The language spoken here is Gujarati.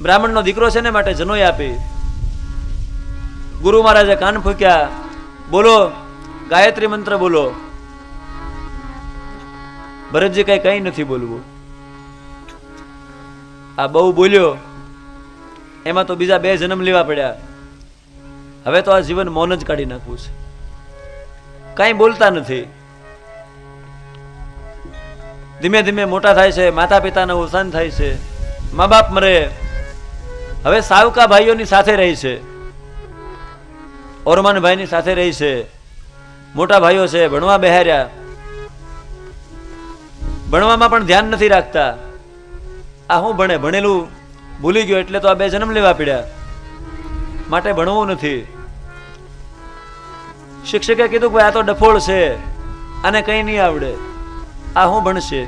બ્રાહ્મણનો દીકરો છે ને માટે જનોઈ આપી. ગુરુ મહારાજે કાન ફૂંક્યા, બોલો ગાયત્રી મંત્ર બોલો. ભરતજી કઈ નથી બોલવું. આ બહુ બોલ્યો, એમાં તો બીજા 2 જન્મ લેવા પડ્યા. હવે તો આ જીવન મૌન જ કાઢી નાખવું છે. કઈ બોલતા નથી. ધીમે ધીમે મોટા થાય છે, માતા પિતાનું અવસાન થાય છે, મા બાપ મરે. હવે સાવકા ભાઈઓની સાથે રહી છે, ઓરમાન ભાઈની સાથે રહી છે. મોટા ભાઈઓ છે, ભણવા બેહાર્યા, ભણવામાં પણ ધ્યાન નથી રાખતા. આ હું ભણે, ભણેલું ભૂલી ગયો એટલે તો આ 2 જન્મ લેવા પડ્યા. માટે ભણવું નથી. શિક્ષકે કીધું કે આ તો ડફોળ છે, આને કઈ નહીં આવડે, આ હું ભણશે.